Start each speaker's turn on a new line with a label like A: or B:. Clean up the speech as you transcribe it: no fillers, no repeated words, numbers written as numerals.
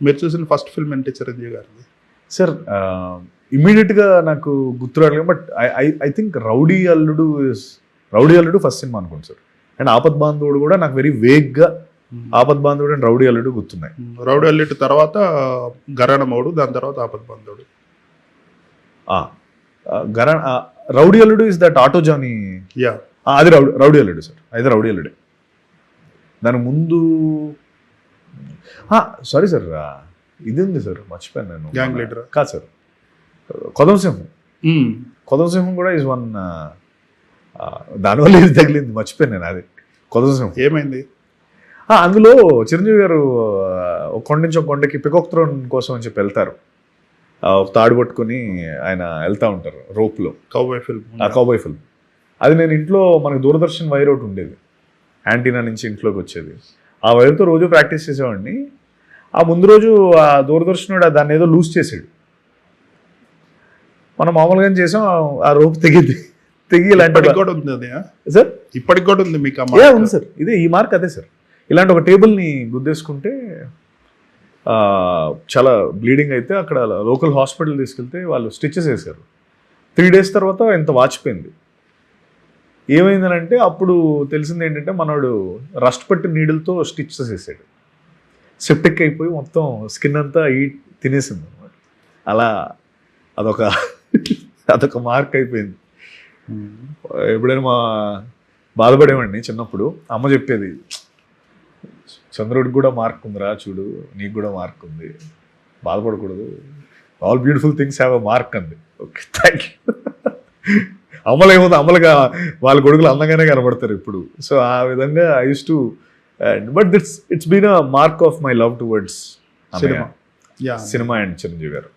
A: మీరు చూసిన first film ఏంటి చిరంజీవి గారిది?
B: సార్ ఇమీడియట్గా నాకు గుర్తు రాలేదు, బట్ ఐ థింక్ రౌడీ అల్లుడు ఫస్ట్ సినిమా అనుకోండి సార్. అండ్ ఆపద్ బాంధవుడు కూడా నాకు వెరీ వేగ్గా ఆపద్ బాంధవుడు అండ్ రౌడీ అల్లుడు గుర్తున్నాయి.
A: రౌడీ అల్లుడు తర్వాత గరాణ మౌడు, దాని తర్వాత ఆపద్ బాంధవుడు.
B: Rowdy Alludu is that Auto Johnny.
A: Yeah,
B: అది రౌడీ అల్లుడు సార్, అయితే రౌడీ అల్లుడే. దాని ముందు సారీ సార్, ఇది ఉంది సార్, మర్చిపోయాను నేను.
A: గ్యాంగ్ లీడర్
B: కాదు సార్, కొదం సింహం కూడా ఈజ్ వన్. దానివల్ల ఇది తగిలింది, మర్చిపోయాను నేను. అది కొదం సింహం
A: ఏమైంది?
B: అందులో చిరంజీవి గారు ఒక కొండ నుంచి ఒక కొండకి పికాక్ థ్రోన్ కోసం అని చెప్పి వెళ్తారు. ఒక తాడు పట్టుకుని ఆయన వెళ్తూ ఉంటారు రోప్లో.
A: Cowboy film.
B: Cowboy film. అది నేను ఇంట్లో, మనకు దూరదర్శన్ వైర్ ఒకటి ఉండేది, యాంటీనా నుంచి ఇంట్లోకి వచ్చేది. ఆ వైర్తో రోజు ప్రాక్టీస్ చేసేవాడిని. ఆ ముందు రోజు ఆ దూరదర్శనుడు దాన్ని ఏదో లూజ్ చేసాడు. మనం మామూలుగా చేసాం, ఆ రోప్ తెగింది. తెగి ఇలాంటి
A: కూడా ఉంది అది
B: సార్,
A: ఇప్పటికి కూడా ఉంది మీకు?
B: ఉంది సార్, ఇదే ఈ మార్క్ అదే సార్. ఇలాంటి ఒక టేబుల్ని గుద్దేసుకుంటే చాలా బ్లీడింగ్ అయితే అక్కడ లోకల్ హాస్పిటల్ తీసుకెళ్తే వాళ్ళు స్టిచెస్ వేశారు. 3 days తర్వాత ఇంత వాచిపోయింది. ఏమైందనంటే అప్పుడు తెలిసింది ఏంటంటే మనోడు రస్ట్ పట్టి నీడిల్తో స్టిచెస్ వేసాడు. సెప్టిక్ అయిపోయి మొత్తం స్కిన్ అంతా తినేసింది అనమాట. అలా అదొక మార్క్ అయిపోయింది. ఎప్పుడైనా బాధపడేవాడిని చిన్నప్పుడు. అమ్మ చెప్పేది, చంద్రుడికి కూడా మార్క్ ఉందిరా, చూడు నీకు కూడా మార్క్ ఉంది, బాధపడకూడదు, all beautiful things have a mark అంది. Okay, thank you. అమ్మలు ఏమవుతుంది, అమ్మలుగా వాళ్ళ కొడుకులు అందంగానే కనబడతారు ఇప్పుడు. సో ఆ విధంగా I use to, but it's been a mark of my love towards cinema and Chiranjeevi గారు.